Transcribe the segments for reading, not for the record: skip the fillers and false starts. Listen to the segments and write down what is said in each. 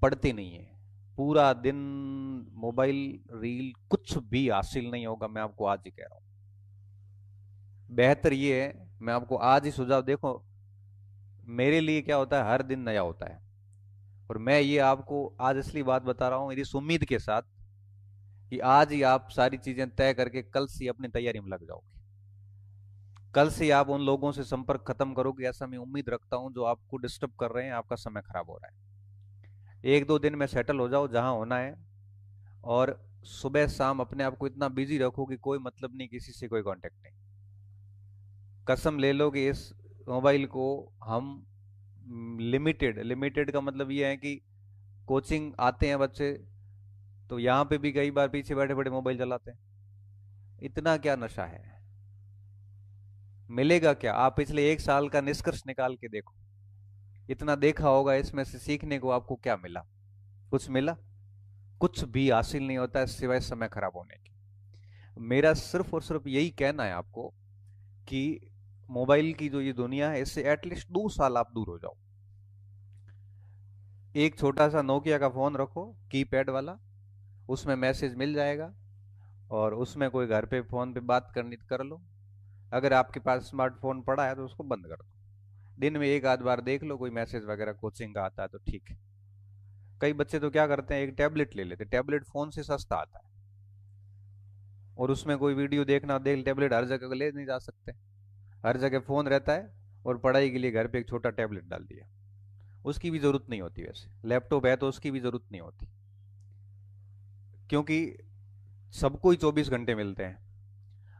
पढ़ते नहीं है। पूरा दिन मोबाइल, रील, कुछ भी हासिल नहीं होगा, मैं आपको आज ही कह रहा हूँ। बेहतर ये है, मैं आपको आज ही सुझाव, देखो मेरे लिए क्या होता है, हर दिन नया होता है। और मैं ये आपको आज असली बात बता रहा हूँ इस उम्मीद के साथ कि आज ही आप सारी चीजें तय करके कल से ही अपनी तैयारी में लग जाओगे। कल से आप उन लोगों से संपर्क खत्म करोगे, ऐसा मैं उम्मीद रखता हूं जो आपको डिस्टर्ब कर रहे हैं, आपका समय खराब हो रहा है। एक दो दिन में सेटल हो जाओ जहां होना है। और सुबह शाम अपने आप को इतना बिजी रखो कि कोई मतलब नहीं, किसी से कोई कांटेक्ट नहीं। कसम ले लो कि इस मोबाइल को हम लिमिटेड, लिमिटेड का मतलब ये है कि कोचिंग आते हैं बच्चे तो यहाँ पे भी कई बार पीछे बैठे बैठे मोबाइल चलाते हैं। इतना क्या नशा है, मिलेगा क्या? आप पिछले एक साल का निष्कर्ष निकाल के देखो। इतना देखा होगा, इसमें से सीखने को आपको क्या मिला? कुछ मिला? कुछ भी हासिल नहीं होता है सिवाय समय खराब होने की। मेरा सिर्फ और सिर्फ यही कहना है आपको कि मोबाइल की जो ये दुनिया है, इससे एटलीस्ट 2 साल आप दूर हो जाओ। एक छोटा सा नोकिया का फोन रखो, कीपैड वाला, उसमें मैसेज मिल जाएगा। और उसमें कोई घर पे फोन पे बात करनी तो कर लो। अगर आपके पास स्मार्टफोन पड़ा है तो उसको बंद कर दो। दिन में एक आध बार देख लो, कोई मैसेज वगैरह कोचिंग का आता है तो ठीक है। कई बच्चे तो क्या करते हैं, एक टैबलेट ले लेते, टैबलेट फोन से सस्ता आता है। और उसमें कोई वीडियो देखना देख, टैबलेट हर जगह ले नहीं जा सकते, हर जगह फोन रहता है। और पढ़ाई के लिए घर पे एक छोटा टैबलेट डाल दिया। उसकी भी जरूरत नहीं होती, वैसे लैपटॉप है तो उसकी भी जरूरत नहीं होती। क्योंकि सबको ही 24 घंटे मिलते हैं।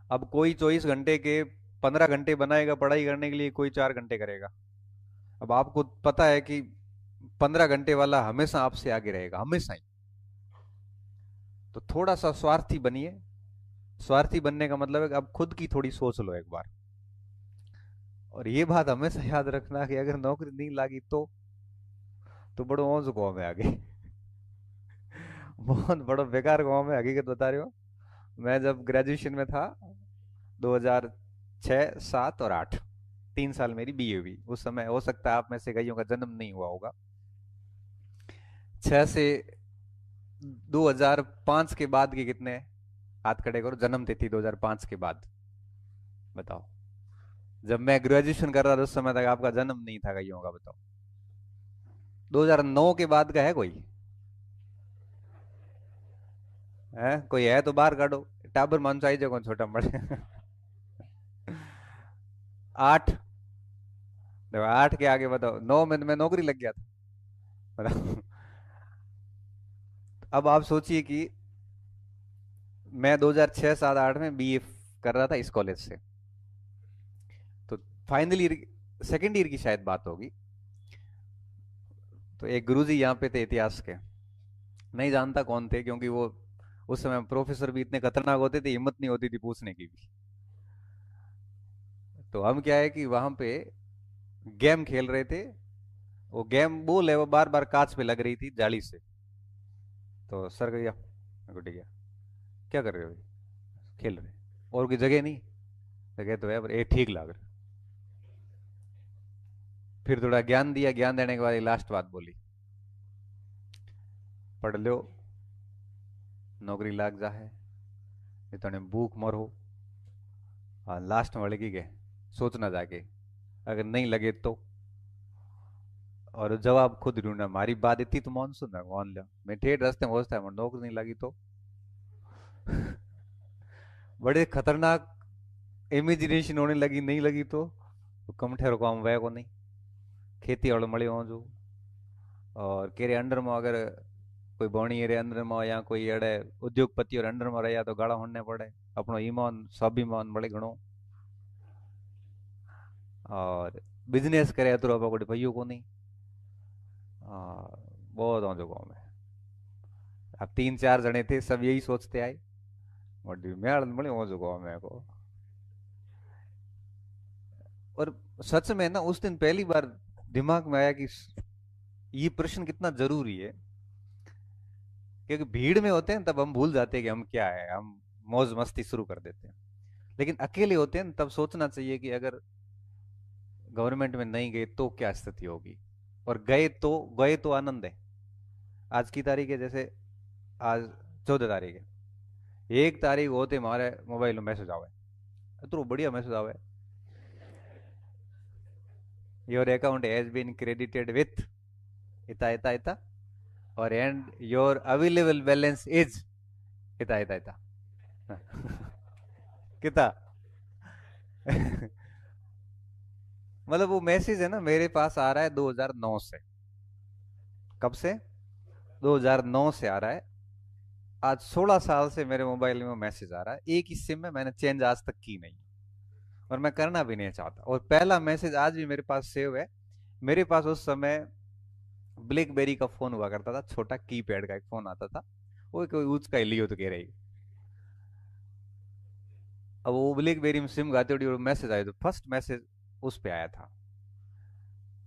अब कोई 24 घंटे के 15 घंटे बनाएगा पढ़ाई करने के लिए, कोई 4 घंटे करेगा। अब आपको पता है कि 15 घंटे वाला हमेशा आपसे आगे रहेगा, हमेशा ही। तो थोड़ा सा स्वार्थी बनिए। स्वार्थी बनने का मतलब है कि आप खुद की थोड़ी सोच लो एक बार। और ये बात हमेशा याद रखना कि अगर नौकरी नहीं लगी तो बड़ो मौज गाँव में आगे। बहुत बड़ा बेकार गाँव में, हकीकत बता रही हो। मैं जब ग्रेजुएशन में था, 2006, 7 और 8, 3 साल मेरी बीए हुई। उस समय हो सकता है आप में से कईयों का जन्म नहीं हुआ होगा। 6 से 2005 के बाद के कितने, हाथ खड़े करो, जन्म तिथि 2005 के बाद, बताओ। जब मैं ग्रेजुएशन कर रहा था उस समय तक आपका जन्म नहीं था कईयों का, बताओ। 2009 के बाद का है कोई? है कोई? है तो बाहर काढो। टाबर मान चाहिए कौन छोटा बड़े। 8, देखो 8 के आगे बताओ, 9 में तो मैं नौकरी लग गया था, बताओ। अब आप सोचिए कि मैं 2006, 7, 8 में बीए कर रहा था इस कॉलेज से। तो फाइनल ईयर, सेकेंड ईयर की शायद बात होगी। तो एक गुरुजी यहाँ पे थे इतिहास के, नहीं जानता कौन थे क्योंकि वो उस समय प्रोफेसर भी इतने खतरनाक होते थे, हिम्मत नहीं होती थी पूछने की भी। तो हम क्या है कि वहां पे गेम खेल रहे थे। वो गेम बोल है, वो बार बार कांच पे लग रही थी जाली से। तो सर गया, मैं को ठीक है, क्या कर रहे हो? खेल रहे। और कोई जगह नहीं? जगह तो है पर ये ठीक लग रहा। फिर थोड़ा ज्ञान दिया, ज्ञान देने के बाद लास्ट बात बोली, पढ़ लो, नौकरी लाग जा है, नहीं तो भूख मरो। हाँ, लास्ट में बोले की के सोचना जाके, अगर नहीं लगे तो। और जवाब खुद ढूंढना, हमारी बात इतनी तो मान सुन, मान लिया मैं ठेठ रास्ते में पहुंचता है, नौकरी नहीं लगी तो। बड़े खतरनाक इमेजिनेशन होने लगी, नहीं लगी तो कम ठहरो काम वह को नहीं, खेती वालों मड़े हो जो। और केरे अंडर में अगर कोई बणी रे अंदर में या कोई अड़े उद्योगपति और अंडर में रहा तो गाड़ा होने पड़े। अपनो ईमान स्वाभिमान बड़े घणो। और बिजनेस करे तो आप कोई भैया को नहीं। बहुत हो जो गाँव में। अब 3 4 जने थे, सब यही सोचते आए। और मैं बड़े हो जो गाँव में को। और सच में ना उस दिन पहली बार दिमाग में आया कि ये प्रश्न कितना जरूरी है। क्योंकि भीड़ में होते हैं तब हम भूल जाते हैं कि हम क्या है, हम मौज मस्ती शुरू कर देते हैं। लेकिन अकेले होते हैं तब सोचना चाहिए कि अगर गवर्नमेंट में नहीं गए तो क्या स्थिति होगी। और गए तो आनंद है। आज की तारीख है, जैसे आज 14 तारीख है, 1 तारीख होते हमारे मोबाइल में मैसेज आवे, इतना बढ़िया मैसेज आवे, your account has been credited with इता इता इता, और and your available balance is इता इता इता। कितना? मतलब वो मैसेज है ना, मेरे पास आ रहा है 2009 से। कब से? 2009 से आ रहा है। आज 16 साल से मेरे मोबाइल में मैसेज आ रहा है, एक ही सिम में, मैंने चेंज आज तक की नहीं, और मैं करना भी नहीं चाहता। और पहला मैसेज आज भी मेरे पास सेव है। मेरे पास उस समय ब्लैकबेरी का फोन हुआ करता था, छोटा कीपैड का एक फोन आता था, वो कोई यूज का ही लियो तो कह रही। अब वो ब्लैकबेरी में सिम गाती हुई और मैसेज आया, तो फर्स्ट मैसेज उस पे आया था,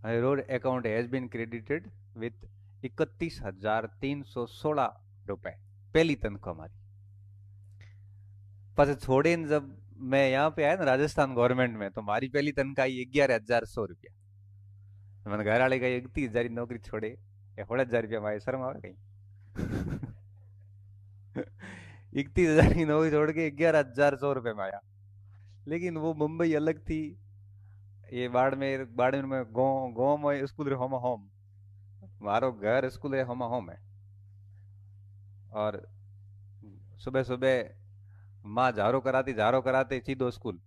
your account has been credited with 31,316 रुपए, पहली तनख्वाह हमारी। पर छोड़े न, जब मैं यहाँ पे आया ना राजस्थान गवर्नमेंट में, तो हमारी पहली तनख्वाह आई 11,100 रुपया। तो मैंने घर वाले कहा 31,000 की नौकरी छोड़े, 16,000 रुपया हमारे शर्म आवे कहीं। 31,000 की नौकरी छोड़ के 11,100 रुपये में आया। लेकिन वो मुंबई अलग थी, ये बाड़मेर, बाड़मेर में गाँव गाँव में स्कूल रे होम होम, मारो घर स्कूल रे होम होम है। और सुबह सुबह माँ झाड़ो कराती सीधो स्कूल,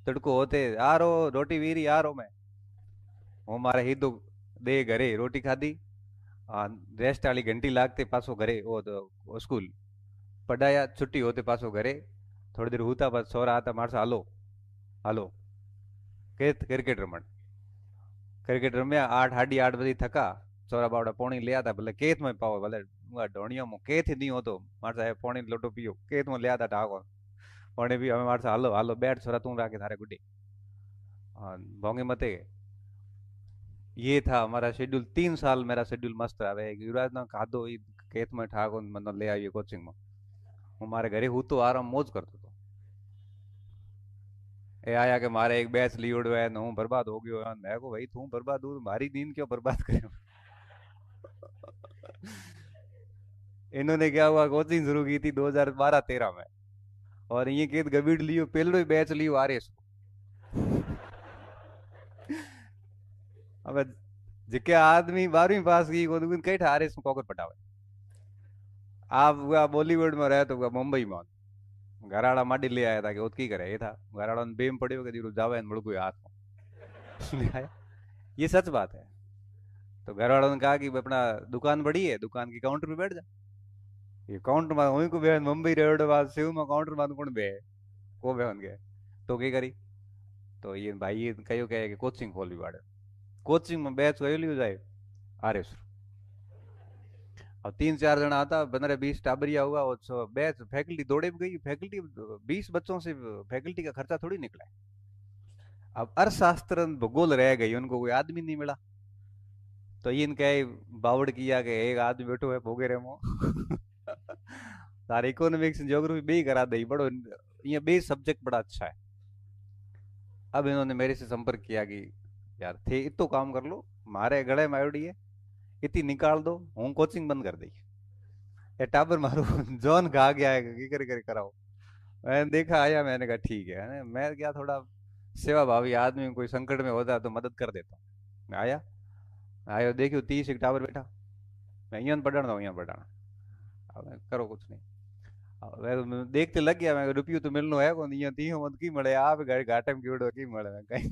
तड़को होते आ रो रोटी वीरी आ रो मैं, હું મારે हीधो दे घरे रोटी खाधी, रेस्ट वाली घंटी लागते पासो घरे वो स्कूल पढ़ाया, छुट्टी होते पासो घरे, थोड़ी देर होता बस सो रहा था मारसा हालो हालो क्रिकेट रमण, क्रिकेट रम्या 8 साढ़े 8 बजे थका, छोरा बावड़ा पोणी ले आता, भले केत में पाओ भले ढोणिया में केत ही नहीं हो, तो मारसा है पोणी लोटो पियो केत में ले आता ढाको पोणी भी हमें मारसा हालो हालो बैठ छोरा तू राखे थारे गुड्डी। भोंगे मते। ये था हमारा शेड्यूल, 3 साल मेरा शेड्यूल मस्त रहा है। युवराज ना खाधो ई खेत में ठाको मतलब ले आइए कोचिंग में, हमारे घरे हूँ तो आराम मौज करतो तो। ए आया कि मारे एक बैच ली उड़ो है, हूँ बर्बाद हो गयो, मैं को भाई तू बर्बाद हूँ, मारी नींद क्यों बर्बाद करे। इन्होंने क्या हुआ, कोचिंग शुरू की थी 2012-13 में, और ये खेत गबीड़ लियो पहलो ही बैच लियो आ रहे। अब जिके आदमी 12वीं पास की को कई ठारे कॉकर पटावे, आप हुआ बॉलीवुड में रहे तो हुआ मुंबई में, घराड़ा माडी ले आया था कि की करे, ये था घराड़ा ने बेम पड़े कि जीरो जावे मुड़को हाथ में ले आया। ये सच बात है। तो घर वालों ने कहा कि अपना दुकान बड़ी है, दुकान की काउंटर पे बैठ जा। ये काउंटर में वहीं को बे मुंबई रेवड़ बाद सेव में काउंटर में कौन बे को बे गए, तो क्या करी, तो ये भाई ये कहो कहे कि कोचिंग खोलवी बाड़े, कोचिंग में बैच कयो लियो जाए आरे। और 3-4 जना आता, 15-20 टाबरिया हुआ, और बैच फैकल्टी दौड़े भी गई, फैकल्टी 20 बच्चों से फैकल्टी का खर्चा थोड़ी निकला है। अब अर्थशास्त्र भूगोल रह गई, उनको कोई आदमी नहीं मिला, तो ये इनका बावड़ किया कि एक आदमी बैठो है भोगे रे मो। सारे इकोनॉमिक्स ज्योग्राफी बे करा दई बड़ो, ये बे सब्जेक्ट बड़ा अच्छा है। अब इन्होंने मेरे से संपर्क किया कि यार थे इतो काम कर लो, मारे गले में आयोडी है, इतनी निकाल दो, हूँ कोचिंग बंद कर दी। ये टाबर मारो जॉन कहा गया है कि करे करे कराओ। मैंने देखा आया, मैंने कहा ठीक है, मैं क्या थोड़ा सेवा भावी आदमी, कोई संकट में होता है तो मदद कर देता हूँ। मैं आया, आयो देखियो 30 एक टावर बैठा, मैं यहाँ पढ़ाना हूँ, यहाँ पढ़ाना, अब मैं करो कुछ नहीं। अब मैं देखते लग गया, मैं रुपये तो मिलनो है कौन, यहाँ 30 मत की मिले, आप घाटे में क्यों की मिले, मैं कहीं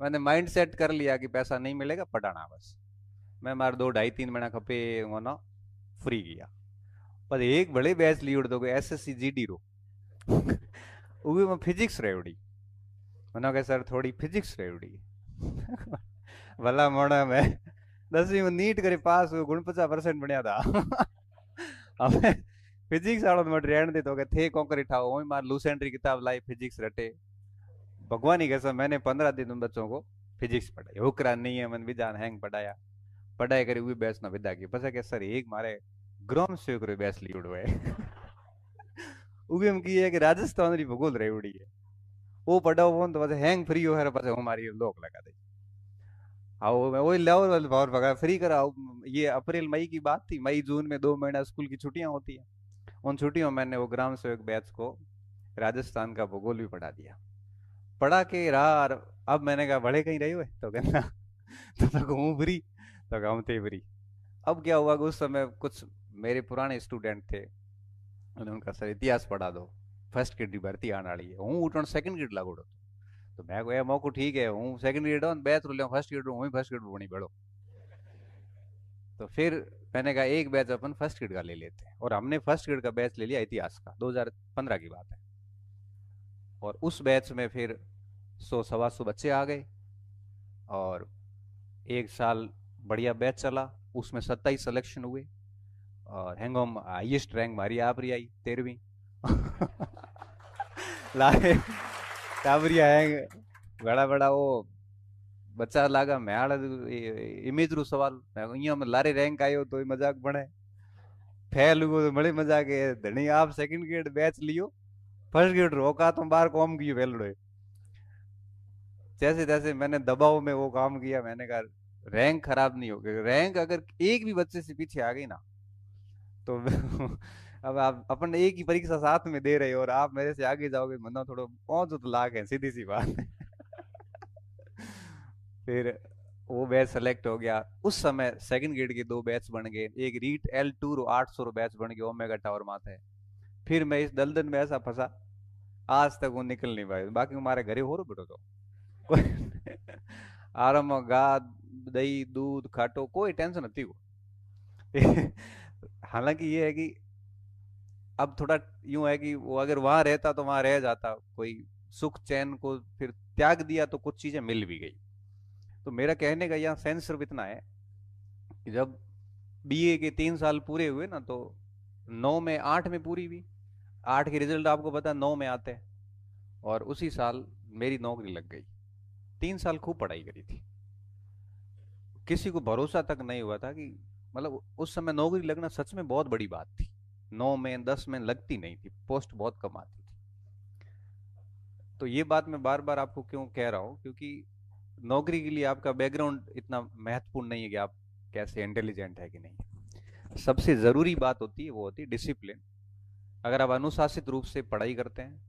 मैंने माइंड सेट कर लिया कि पैसा नहीं मिलेगा, पढ़ाना बस। मैं मार 2 ढाई 3 महीना खपे होना फ्री किया, पर एक बड़े बैच ली उड़ दो SSC GD रो। उगे में फिजिक्स रहे उड़ी, मैंने कहा सर थोड़ी फिजिक्स रहे उड़ी। भला मोड़ा मैं 10वीं में नीट करे पास हुआ, 49% बनया था। हमें फिजिक्स वालों ने रहने दे, तो के थे कौकर ठाओ वही मार लूसेंट्री किताब लाई फिजिक्स रटे। भगवान ही कैसा, मैंने 15 दिन उन बच्चों को फिजिक्स पढ़ाई, हुकरा नहीं है मन विजान हैंग पढ़ाया, पढ़ाई करी हुई बैच ना विदा की, पता क्या सर एक मारे ग्राम सेवक रे बैच ली उड़ो है। उगे में की है कि राजस्थान री भूगोल रही उड़ी है, वो पढ़ाओ फोन तो बस हैंग फ्री हो है, बस हमारी लोक लगा दे। आओ मैं वही लेवल वाले पावर पकड़ा फ्री करा, ये अप्रैल मई की बात थी, मई जून में 2 महीना स्कूल की छुट्टियां होती हैं। उन छुट्टियों में मैंने वो ग्राम सेवक बैच को राजस्थान का भूगोल भी पढ़ा दिया। पढ़ा के रहा और अब मैंने कहा बड़े कहीं रहे हुए, तो कहना तो घूम फ्री, तो हम थे फ्री। अब क्या हुआ कि उस समय कुछ मेरे पुराने स्टूडेंट थे, उन्होंने उनका सर इतिहास पढ़ा दो, फर्स्ट ग्रेड की भर्ती आने वाली है, हूँ उठो सेकंड ग्रेड लागू। तो मैं को मौको ठीक है, हूँ सेकंड ग्रेड हूँ बैच रो लिया, फर्स्ट ग्रेड हूँ फर्स्ट ग्रेड बनी पढ़ो। तो फिर मैंने कहा एक बैच अपन फर्स्ट ग्रेड का ले लेते हैं, और हमने फर्स्ट ग्रेड का बैच ले लिया इतिहास का, 2015 की बात है। और उस बैच में फिर 100 सवा 100 बच्चे आ गए, और एक साल बढ़िया बैच चला, उसमें 27 सिलेक्शन हुए, और हैंगओम हाईएस्ट रैंक हमारी आप रही आई 13वीं। लाए टाबरिया है बड़ा बड़ा वो बच्चा लागा मैं आड़ इमेज रू सवाल अहियां में लारे रैंक आयो तो मजाक बने, फेल हुआ तो बड़े मजाक है धनी आप सेकंड ग्रेड बैच लियो, फर्स्ट ग्रेड रोका तुम बाहर कॉम की फेल रहे। जैसे तैसे मैंने दबाव में वो काम किया, मैंने कहा रैंक खराब नहीं होगी, रैंक अगर एक भी बच्चे से पीछे आ गई ना तो अब आप अपन एक ही परीक्षा साथ में दे रहे हो और आप मेरे से आगे जाओगे, मनो थोड़ा पहुंचो तो लाख है, सीधी सी बात है। फिर वो बैच सेलेक्ट हो गया। उस समय सेकंड ग्रेड के दो बैच बन गए, एक रीट L2 800 बैच बन गया ओमेगा टावर माथे। फिर मैं इस दलदल में ऐसा फंसा, आज तक वो निकल नहीं पाया। बाकी हमारे घरे हो रो बेटो तो आराम गा दही दूध खाटो कोई टेंशन नहीं वो। हालांकि ये है कि अब थोड़ा यूं है कि वो अगर वहां रहता तो वहां रह जाता, कोई सुख चैन को फिर त्याग दिया तो कुछ चीजें मिल भी गई। तो मेरा कहने का यहाँ सेंस सिर्फ इतना है कि जब बीए के 3 साल पूरे हुए ना, तो 9 में 8 में पूरी हुई, 8 के रिजल्ट आपको पता 9 में आते हैं, और उसी साल मेरी नौकरी लग गई। 3 साल खूब पढ़ाई करी थी, किसी को भरोसा तक नहीं हुआ था कि मतलब उस समय नौकरी लगना सच में बहुत बड़ी बात थी। 9 में 10 में लगती नहीं थी, पोस्ट बहुत कम आती थी। तो ये बात मैं बार बार आपको क्यों कह रहा हूँ, क्योंकि नौकरी के लिए आपका बैकग्राउंड इतना महत्वपूर्ण नहीं है कि आप कैसे इंटेलिजेंट है कि नहीं। सबसे जरूरी बात होती है वो होती है डिसिप्लिन। अगर आप अनुशासित रूप से पढ़ाई करते हैं,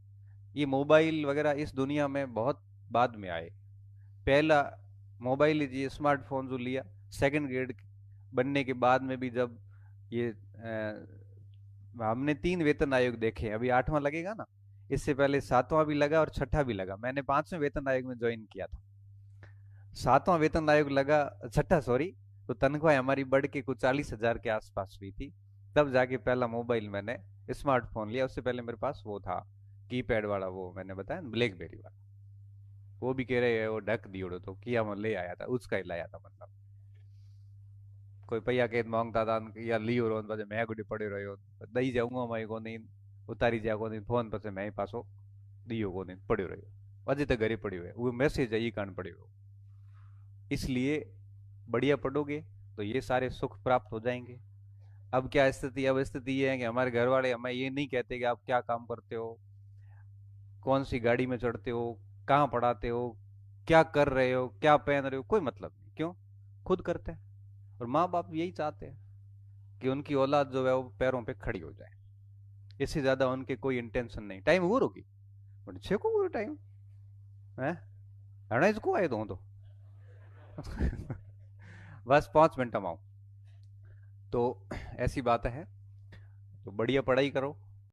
ये मोबाइल वगैरह इस दुनिया में बहुत बाद में आए। पहला मोबाइल लीजिए, स्मार्टफोन जो लिया सेकंड ग्रेड बनने के बाद में भी, जब ये हमने 3 वेतन आयोग देखे, अभी 8वां लगेगा ना, इससे पहले 7वां भी लगा और छठा भी लगा। मैंने 5वें वेतन आयोग में ज्वाइन किया था, 7वां वेतन आयोग लगा, छठा सॉरी, तो तनख्वाह हमारी बढ़ के कुछ 40,000 के आसपास हुई थी। तब जाके पहला मोबाइल मैंने स्मार्टफोन लिया, उससे पहले मेरे पास वो था कीपैड वाला, वो मैंने बताया ब्लैकबेरी वाला। वो भी कह रहे हैं वो ढक दियो, तो किया मैं ले आया था, उसका ही लाया था मतलब। कोई पैया के मांगता था या लियो रो પછી मैं गुडी पड़े रहो, दई जाऊंगा मैं को नहीं, उतारी जा को नहीं फोन પછી मैं पासो दियो को नहीं पड़ो रहो, अजे तक घरे पड़ो है वो मैसेज है, ये कान पड़ो। इसलिए बढ़िया पढ़ोगे तो ये सारे सुख प्राप्त हो जाएंगे। अब क्या स्थिति, अब स्थिति ये है कि हमारे घर वाले हमें ये नहीं कहते कि आप क्या काम करते हो, कौन सी गाड़ी में चढ़ते हो, कहाँ पढ़ाते हो, क्या कर रहे हो, क्या पहन रहे हो, कोई मतलब नहीं। क्यों? खुद करते हैं। और माँ बाप यही चाहते हैं कि उनकी औलाद जो है वो पैरों पे खड़ी हो जाए, इससे ज्यादा उनके कोई इंटेंशन नहीं। टाइम वो रोकी बट छे को टाइम है हड़ा इसको आए तो बस 5 मिनट में आऊं। तो ऐसी बात है, तो बढ़िया पढ़ाई करो,